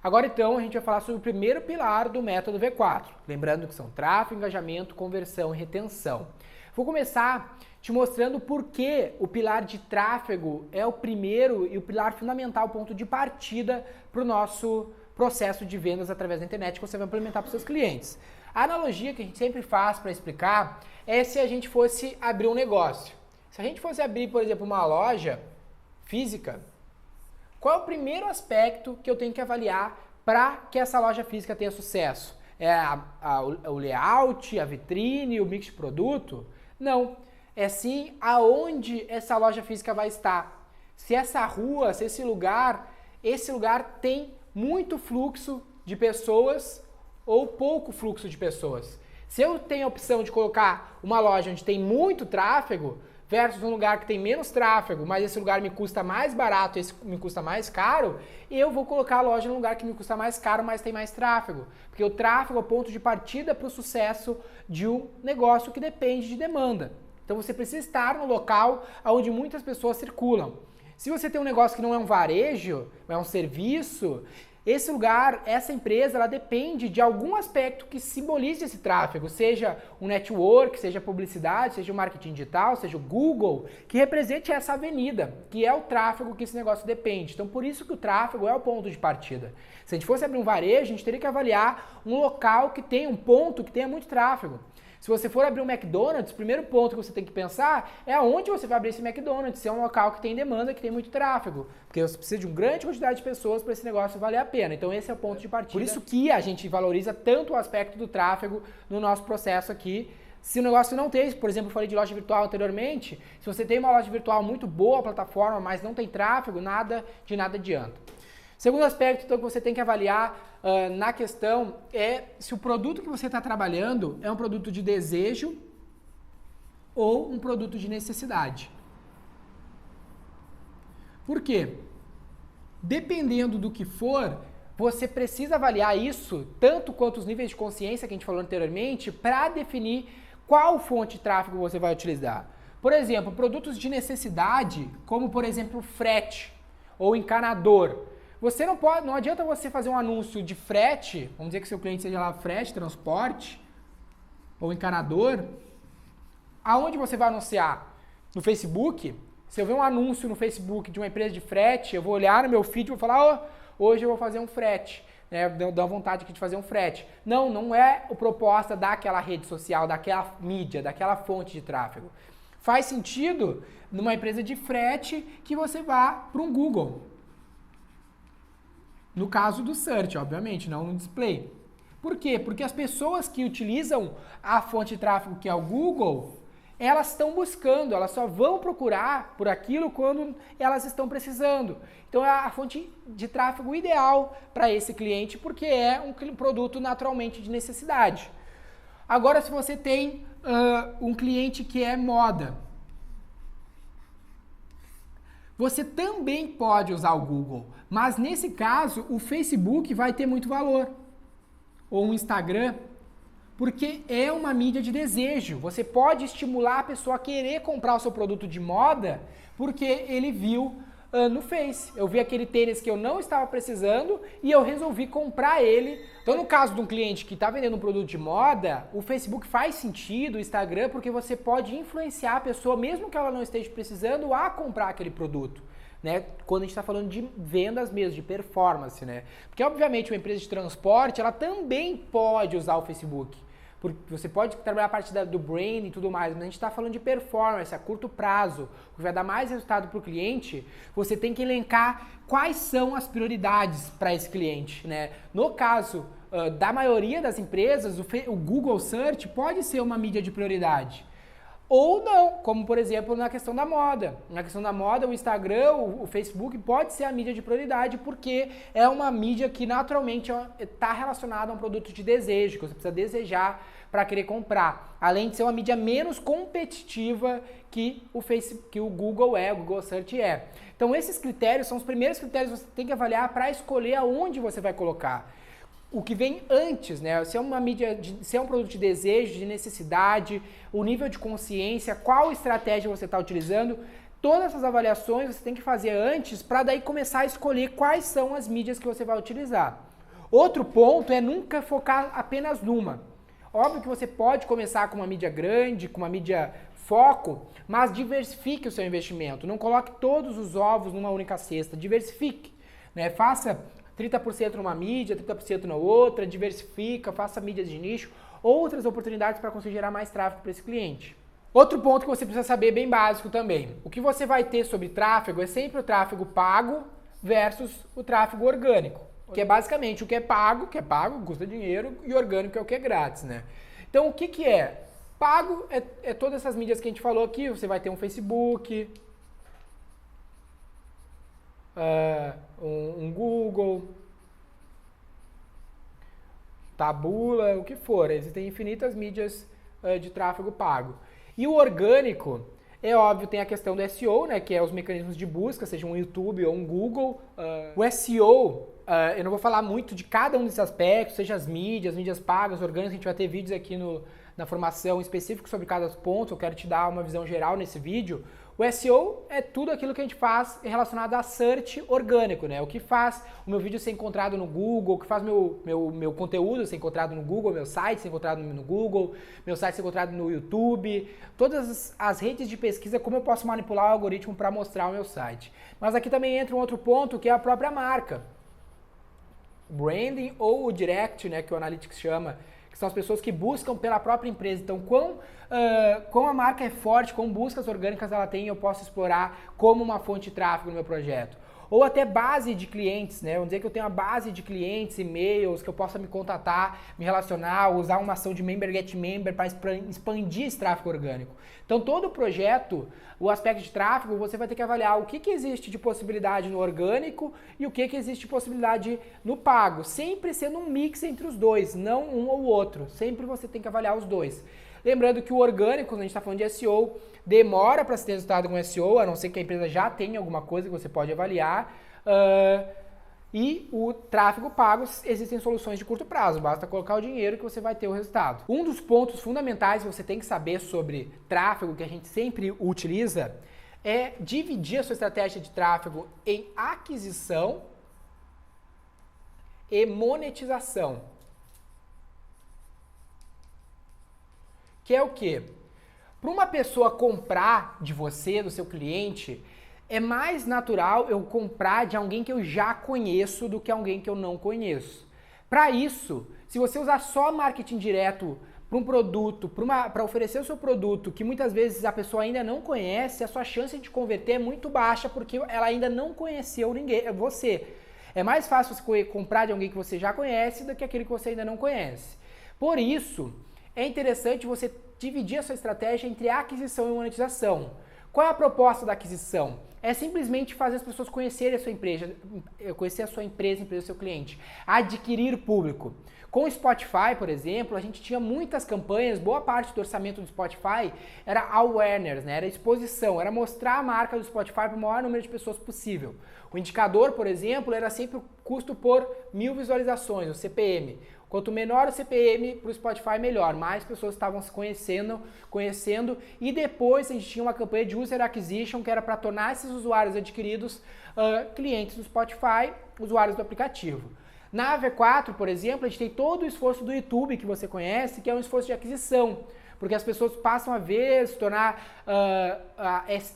Agora então a gente vai falar sobre o primeiro pilar do método V4, lembrando que são tráfego, engajamento, conversão e retenção. Vou começar te mostrando por que o pilar de tráfego é o primeiro e o pilar fundamental, ponto de partida para o nosso processo de vendas através da internet que você vai implementar para os seus clientes. A analogia que a gente sempre faz para explicar é se a gente fosse abrir um negócio. Se a gente fosse abrir, por exemplo, uma loja física, qual é o primeiro aspecto que eu tenho que avaliar para que essa loja física tenha sucesso? É o layout, a vitrine, o mix de produto? Não. É sim aonde essa loja física vai estar. Se essa rua, se esse lugar tem muito fluxo de pessoas ou pouco fluxo de pessoas. Se eu tenho a opção de colocar uma loja onde tem muito tráfego versus um lugar que tem menos tráfego, mas esse lugar me custa mais barato, esse me custa mais caro, eu vou colocar a loja num lugar que me custa mais caro, mas tem mais tráfego. Porque o tráfego é o ponto de partida para o sucesso de um negócio que depende de demanda. Então você precisa estar no local onde muitas pessoas circulam. Se você tem um negócio que não é um varejo, é um serviço, esse lugar, essa empresa, ela depende de algum aspecto que simbolize esse tráfego, seja um network, seja publicidade, seja o marketing digital, seja o Google, que represente essa avenida, que é o tráfego que esse negócio depende. Então, por isso que o tráfego é o ponto de partida. Se a gente fosse abrir um varejo, a gente teria que avaliar um local que tenha um ponto que tenha muito tráfego. Se você for abrir um McDonald's, o primeiro ponto que você tem que pensar é aonde você vai abrir esse McDonald's, se é um local que tem demanda, que tem muito tráfego. Porque você precisa de uma grande quantidade de pessoas para esse negócio valer a pena. Então esse é o ponto de partida. Por isso que a gente valoriza tanto o aspecto do tráfego no nosso processo aqui. Se o negócio não tem, por exemplo, eu falei de loja virtual anteriormente, se você tem uma loja virtual muito boa, a plataforma, mas não tem tráfego, nada adianta. Segundo aspecto então, que você tem que avaliar na questão é se o produto que você está trabalhando é um produto de desejo ou um produto de necessidade. Por quê? Dependendo do que for, você precisa avaliar isso, tanto quanto os níveis de consciência que a gente falou anteriormente, para definir qual fonte de tráfego você vai utilizar. Por exemplo, produtos de necessidade, como por exemplo frete ou encanador. Você não adianta você fazer um anúncio de frete, vamos dizer que seu cliente seja lá frete, transporte ou encanador. Aonde você vai anunciar? No Facebook? Se eu ver um anúncio no Facebook de uma empresa de frete, eu vou olhar no meu feed e vou falar, hoje eu vou fazer um frete, né? Dá vontade aqui de fazer um frete. Não é a proposta daquela rede social, daquela mídia, daquela fonte de tráfego. Faz sentido numa empresa de frete que você vá para um Google. No caso do search, obviamente, não no display. Por quê? Porque as pessoas que utilizam a fonte de tráfego que é o Google, elas estão buscando, elas só vão procurar por aquilo quando elas estão precisando. Então é a fonte de tráfego ideal para esse cliente, porque é um produto naturalmente de necessidade. Agora, se você tem um cliente que é moda, você também pode usar o Google, mas nesse caso o Facebook vai ter muito valor, ou o Instagram, porque é uma mídia de desejo. Você pode estimular a pessoa a querer comprar o seu produto de moda porque ele viu no Face. Eu vi aquele tênis que eu não estava precisando e eu resolvi comprar ele. Então, no caso de um cliente que está vendendo um produto de moda, o Facebook faz sentido, o Instagram, porque você pode influenciar a pessoa, mesmo que ela não esteja precisando, a comprar aquele produto. Né? Quando a gente está falando de vendas mesmo, de performance, né? Porque obviamente uma empresa de transporte, ela também pode usar o Facebook. Porque você pode trabalhar a parte do brand e tudo mais, mas a gente está falando de performance a curto prazo, o que vai dar mais resultado para o cliente. Você tem que elencar quais são as prioridades para esse cliente, né? No caso da maioria das empresas, o Google Search pode ser uma mídia de prioridade. Ou não, como por exemplo na questão da moda. Na questão da moda, o Instagram, o Facebook pode ser a mídia de prioridade porque é uma mídia que naturalmente está relacionada a um produto de desejo, que você precisa desejar para querer comprar. Além de ser uma mídia menos competitiva que o Google Search é. Então esses critérios são os primeiros critérios que você tem que avaliar para escolher aonde você vai colocar. O que vem antes, né? Se é uma mídia, se é um produto de desejo, de necessidade, o nível de consciência, qual estratégia você está utilizando, Todas essas avaliações você tem que fazer antes para daí começar a escolher quais são as mídias que você vai utilizar. Outro ponto é nunca focar apenas numa. Óbvio que você pode começar com uma mídia grande, com uma mídia foco, mas diversifique o seu investimento. Não coloque todos os ovos numa única cesta, diversifique. Né? Faça 30% numa mídia, 30% na outra, diversifica, faça mídias de nicho, outras oportunidades para conseguir gerar mais tráfego para esse cliente. Outro ponto que você precisa saber, bem básico também. O que você vai ter sobre tráfego é sempre o tráfego pago versus o tráfego orgânico. Que é basicamente o que é pago, custa dinheiro, e orgânico é o que é grátis, né? Então, o que que é? Pago é todas essas mídias que a gente falou aqui. Você vai ter um Facebook, um Google, Taboola, o que for. Existem infinitas mídias de tráfego pago. E o orgânico, é óbvio, tem a questão do SEO, né, que é os mecanismos de busca, seja um YouTube ou um Google. O SEO, eu não vou falar muito de cada um desses aspectos, seja as mídias pagas, orgânicas, a gente vai ter vídeos aqui na formação específico sobre cada ponto, eu quero te dar uma visão geral nesse vídeo. O SEO é tudo aquilo que a gente faz relacionado a search orgânico, né? O que faz o meu vídeo ser encontrado no Google, o que faz meu conteúdo ser encontrado no Google, meu site ser encontrado no Google, meu site ser encontrado no YouTube, todas as redes de pesquisa, como eu posso manipular o algoritmo para mostrar o meu site. Mas aqui também entra um outro ponto, que é a própria marca. Branding ou o direct, né, que o Analytics chama, que são as pessoas que buscam pela própria empresa. Então, quão a marca é forte, quão buscas orgânicas ela tem, eu posso explorar como uma fonte de tráfego no meu projeto. Ou até base de clientes, né? Vamos dizer que eu tenho uma base de clientes, e-mails, que eu possa me contatar, me relacionar, usar uma ação de member get member para expandir esse tráfego orgânico. Então, todo o projeto, o aspecto de tráfego, você vai ter que avaliar o que existe de possibilidade no orgânico e o que existe de possibilidade no pago. Sempre sendo um mix entre os dois, não um ou outro. Sempre você tem que avaliar os dois. Lembrando que o orgânico, quando a gente está falando de SEO, demora para se ter resultado com SEO, a não ser que a empresa já tenha alguma coisa que você pode avaliar. E o tráfego pago, existem soluções de curto prazo, basta colocar o dinheiro que você vai ter o resultado. Um dos pontos fundamentais que você tem que saber sobre tráfego, que a gente sempre utiliza, é dividir a sua estratégia de tráfego em aquisição e monetização. Que é o quê? Para uma pessoa comprar de você, do seu cliente, é mais natural eu comprar de alguém que eu já conheço do que alguém que eu não conheço. Para isso, se você usar só marketing direto para um produto, para oferecer o seu produto que muitas vezes a pessoa ainda não conhece, a sua chance de converter é muito baixa porque ela ainda não conheceu você. É mais fácil você comprar de alguém que você já conhece do que aquele que você ainda não conhece. Por isso, é interessante você dividir a sua estratégia entre aquisição e monetização. Qual é a proposta da aquisição? É simplesmente fazer as pessoas conhecerem a sua empresa, conhecer a sua empresa, o seu cliente, adquirir público. Com o Spotify, por exemplo, a gente tinha muitas campanhas, boa parte do orçamento do Spotify era awareness, né? Era exposição, era mostrar a marca do Spotify para o maior número de pessoas possível. O indicador, por exemplo, era sempre o custo por 1000 visualizações, o CPM. Quanto menor o CPM para o Spotify, melhor. Mais pessoas estavam se conhecendo. E depois a gente tinha uma campanha de User Acquisition, que era para tornar esses usuários adquiridos clientes do Spotify, usuários do aplicativo. Na V4, por exemplo, a gente tem todo o esforço do YouTube, que você conhece, que é um esforço de aquisição. Porque as pessoas passam a ver, se tornar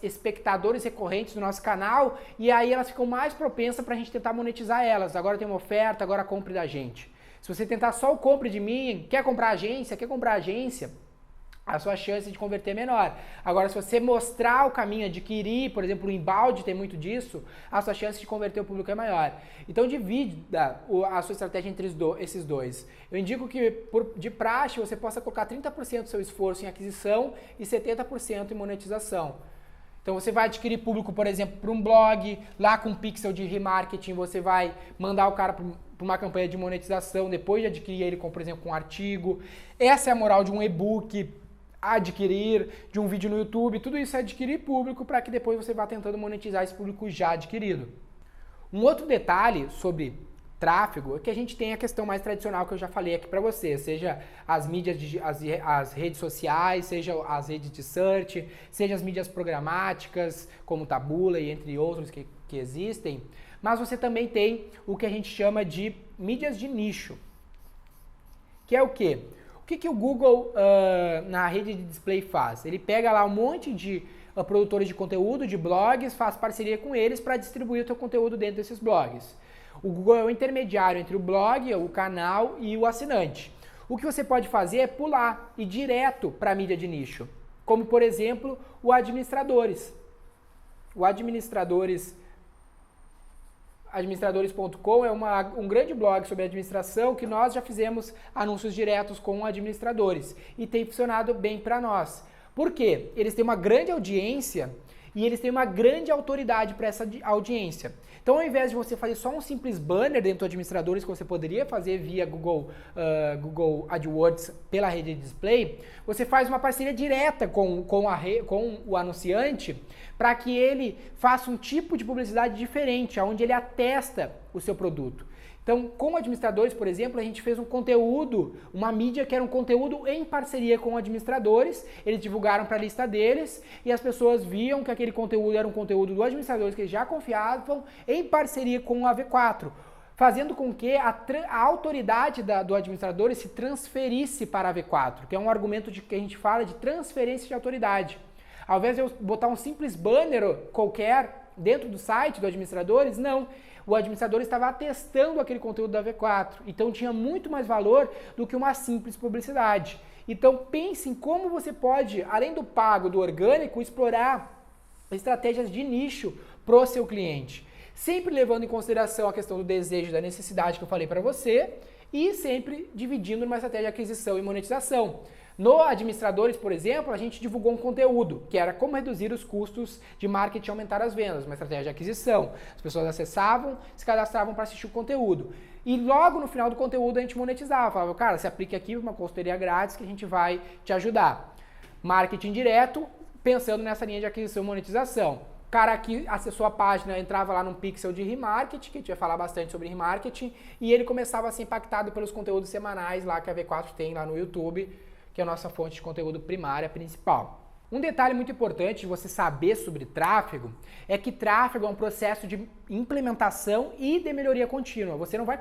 espectadores recorrentes do nosso canal, e aí elas ficam mais propensas para a gente tentar monetizar elas. Agora tem uma oferta, agora compre da gente. Se você tentar só o compre de mim, quer comprar agência, a sua chance de converter é menor. Agora, se você mostrar o caminho, adquirir, por exemplo, o inbound tem muito disso, a sua chance de converter o público é maior. Então, divida a sua estratégia entre esses dois. Eu indico que, de praxe, você possa colocar 30% do seu esforço em aquisição e 70% em monetização. Então você vai adquirir público, por exemplo, para um blog, lá com um pixel de remarketing, você vai mandar o cara para uma campanha de monetização, depois de adquirir ele, por exemplo, com um artigo. Essa é a moral de um e-book, adquirir, de um vídeo no YouTube, tudo isso é adquirir público para que depois você vá tentando monetizar esse público já adquirido. Um outro detalhe sobre tráfego é que a gente tem a questão mais tradicional que eu já falei aqui para você, seja as mídias, as redes sociais, seja as redes de search, seja as mídias programáticas, como Taboola e entre outros que existem, mas você também tem o que a gente chama de mídias de nicho, que é o quê? O que o Google na rede de display faz? Ele pega lá um monte de produtores de conteúdo, de blogs, faz parceria com eles para distribuir o seu conteúdo dentro desses blogs. O Google é o intermediário entre o blog, o canal e o assinante. O que você pode fazer é pular e ir direto para a mídia de nicho, como por exemplo o Administradores. O Administradores.com é um grande blog sobre administração que nós já fizemos anúncios diretos com administradores e tem funcionado bem para nós. Por quê? Eles têm uma grande audiência e eles têm uma grande autoridade para essa audiência. Então, ao invés de você fazer só um simples banner dentro do Administradores, que você poderia fazer via Google AdWords pela rede de display, você faz uma parceria direta com o anunciante para que ele faça um tipo de publicidade diferente, onde ele atesta o seu produto. Então, com Administradores, por exemplo, a gente fez um conteúdo, uma mídia que era um conteúdo em parceria com administradores, eles divulgaram para a lista deles e as pessoas viam que aquele conteúdo era um conteúdo do Administradores que eles já confiavam em parceria com a V4, fazendo com que a autoridade do Administradores se transferisse para a V4, que é um argumento que a gente fala de transferência de autoridade. Ao invés de eu botar um simples banner qualquer dentro do site do Administradores, não. O administrador estava atestando aquele conteúdo da V4, então tinha muito mais valor do que uma simples publicidade. Então pense em como você pode, além do pago, do orgânico, explorar estratégias de nicho para o seu cliente. Sempre levando em consideração a questão do desejo e da necessidade que eu falei para você e sempre dividindo numa estratégia de aquisição e monetização. No Administradores, por exemplo, a gente divulgou um conteúdo, que era como reduzir os custos de marketing e aumentar as vendas, uma estratégia de aquisição. As pessoas acessavam, se cadastravam para assistir o conteúdo. E logo no final do conteúdo a gente monetizava, falava, cara, se aplique aqui uma consultoria grátis que a gente vai te ajudar. Marketing direto, pensando nessa linha de aquisição e monetização. O cara que acessou a página entrava lá num pixel de remarketing, que a gente vai falar bastante sobre remarketing, e ele começava a ser impactado pelos conteúdos semanais lá que a V4 tem lá no YouTube, que é a nossa fonte de conteúdo primária principal. Um detalhe muito importante de você saber sobre tráfego é que tráfego é um processo de implementação e de melhoria contínua. Você não vai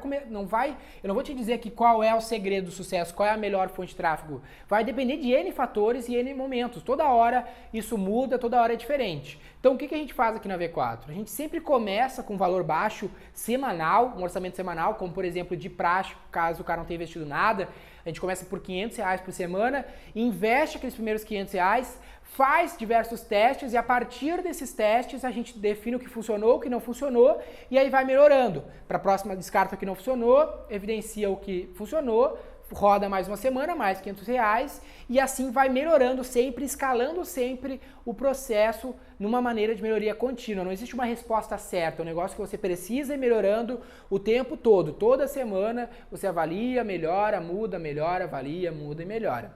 eu não vou te dizer aqui qual é o segredo do sucesso, qual é a melhor fonte de tráfego. Vai depender de N fatores e N momentos. Toda hora isso muda, toda hora é diferente. Então o que a gente faz aqui na V4? A gente sempre começa com um valor baixo semanal, um orçamento semanal, como por exemplo de praxe, caso o cara não tenha investido nada. A gente começa por R$500 por semana, investe aqueles primeiros R$500, faz diversos testes e a partir desses testes a gente define o que funcionou, o que não funcionou e aí vai melhorando. Para a próxima descarta o que não funcionou, evidencia o que funcionou, roda mais uma semana, mais R$500 e assim vai melhorando sempre, escalando sempre o processo numa maneira de melhoria contínua. Não existe uma resposta certa, é um negócio que você precisa ir melhorando o tempo todo. Toda semana você avalia, melhora, muda, melhora, avalia, muda e melhora.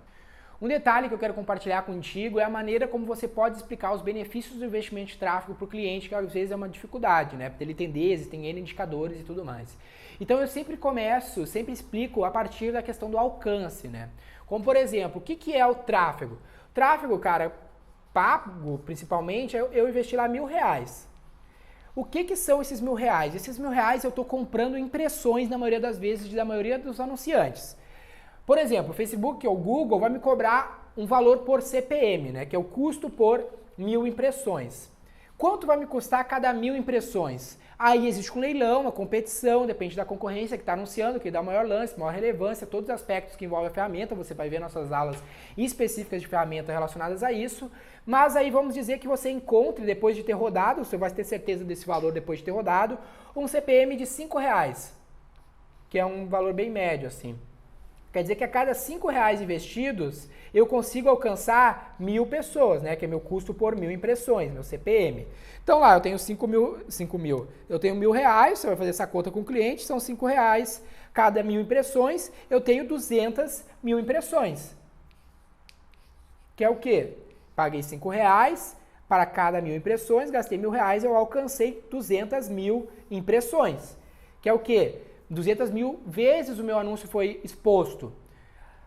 Um detalhe que eu quero compartilhar contigo é a maneira como você pode explicar os benefícios do investimento de tráfego para o cliente, que às vezes é uma dificuldade, né? Para ele entender, existem N indicadores e tudo mais. Então eu sempre explico a partir da questão do alcance, né? Como por exemplo, o que é o tráfego? O tráfego, cara, pago principalmente, eu investi lá R$1.000. O que são esses R$1.000? Esses R$1.000 eu estou comprando impressões na maioria das vezes da maioria dos anunciantes. Por exemplo, o Facebook ou o Google vai me cobrar um valor por CPM, né, que é o custo por 1.000 impressões. Quanto vai me custar cada 1.000 impressões? Aí existe um leilão, uma competição, depende da concorrência que está anunciando, que dá maior lance, maior relevância, todos os aspectos que envolvem a ferramenta, você vai ver nossas aulas específicas de ferramenta relacionadas a isso, mas aí vamos dizer que você encontre, depois de ter rodado, você vai ter certeza desse valor depois de ter rodado, um CPM de R$5, que é um valor bem médio, assim. Quer dizer que a cada R$5 investidos, eu consigo alcançar 1.000 pessoas, né? Que é meu custo por 1.000 impressões, meu CPM. Então lá, eu tenho 5 mil. Eu tenho R$1.000, você vai fazer essa conta com o cliente, são R$5 cada 1.000 impressões, eu tenho 200.000 impressões. Que é o quê? Paguei R$5 para cada 1.000 impressões, gastei R$1.000, eu alcancei 200.000 impressões. Que é o quê? 200 mil vezes o meu anúncio foi exposto.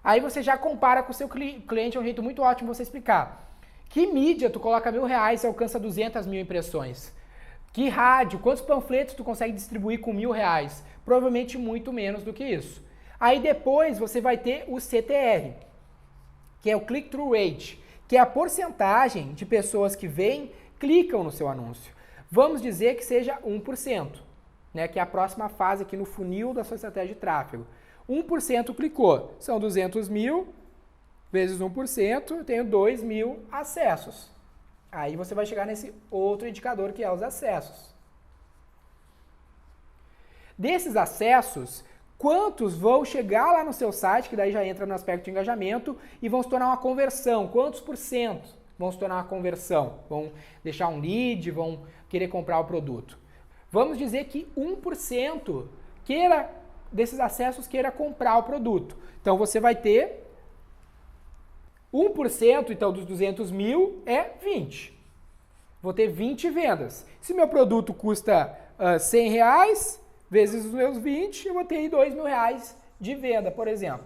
Aí você já compara com o seu cliente, é um jeito muito ótimo você explicar. Que mídia tu coloca R$1.000 e alcança 200 mil impressões? Que rádio, quantos panfletos tu consegue distribuir com R$1.000? Provavelmente muito menos do que isso. Aí depois você vai ter o CTR, que é o Click-Through Rate, que é a porcentagem de pessoas que vêm, clicam no seu anúncio. Vamos dizer que seja 1%, né, que é a próxima fase aqui no funil da sua estratégia de tráfego. 1% clicou, são 200 mil vezes 1%, eu tenho 2 mil acessos. Aí você vai chegar nesse outro indicador que é os acessos. Desses acessos, quantos vão chegar lá no seu site, que daí já entra no aspecto de engajamento, e vão se tornar uma conversão? Quantos por cento vão se tornar uma conversão? Vão deixar um lead, vão querer comprar o produto? Vamos dizer que 1% desses acessos queira comprar o produto. Então você vai ter 1%, então, dos 200 mil é 20. Vou ter 20 vendas. Se meu produto custa R$100, vezes os meus 20, eu vou ter R$2.000 de venda, por exemplo.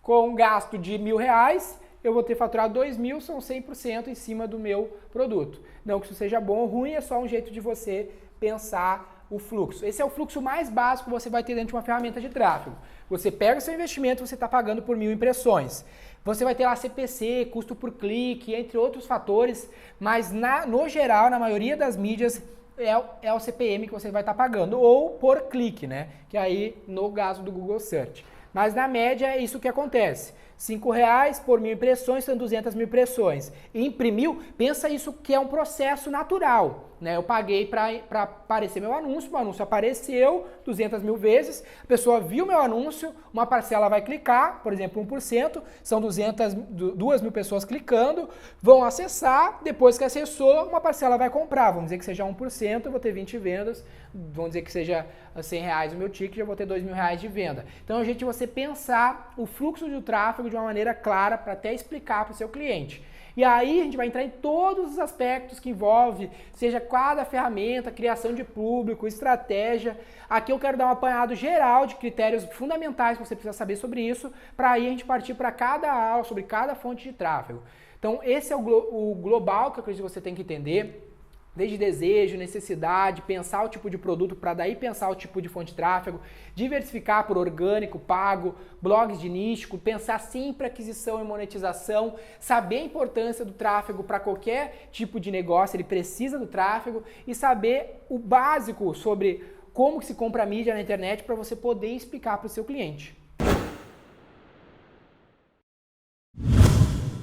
Com um gasto de R$1.000, eu vou ter faturado 2.000, são 100% em cima do meu produto. Não que isso seja bom ou ruim, é só um jeito de você pensar o fluxo. Esse é o fluxo mais básico que você vai ter dentro de uma ferramenta de tráfego. Você pega o seu investimento, você está pagando por 1.000 impressões. Você vai ter lá CPC, custo por clique, entre outros fatores, mas no geral, na maioria das mídias, é o CPM que você vai estar pagando, ou por clique, né? Que aí no caso do Google Search. Mas na média é isso que acontece. R$5 por 1.000 impressões são 200 mil impressões. E imprimiu, pensa isso que é um processo natural, né? Eu paguei para aparecer meu anúncio, o anúncio apareceu 200 mil vezes, a pessoa viu meu anúncio, uma parcela vai clicar, por exemplo 1%, são 2.000 pessoas clicando, vão acessar, depois que acessou, uma parcela vai comprar, vamos dizer que seja 1%, eu vou ter 20 vendas, vamos dizer que seja R$100 o meu ticket, eu vou ter R$2.000 de venda. Então é um jeito de você pensar o fluxo do tráfego de uma maneira clara para até explicar para o seu cliente. E aí a gente vai entrar em todos os aspectos que envolve, seja cada ferramenta, criação de público, estratégia. Aqui eu quero dar um apanhado geral de critérios fundamentais que você precisa saber sobre isso, para aí a gente partir para cada aula, sobre cada fonte de tráfego. Então esse é o global que eu acredito que você tem que entender. Desde desejo, necessidade, pensar o tipo de produto para daí pensar o tipo de fonte de tráfego, diversificar por orgânico, pago, blogs de nicho, pensar sempre aquisição e monetização, saber a importância do tráfego para qualquer tipo de negócio, ele precisa do tráfego e saber o básico sobre como que se compra mídia na internet para você poder explicar para o seu cliente.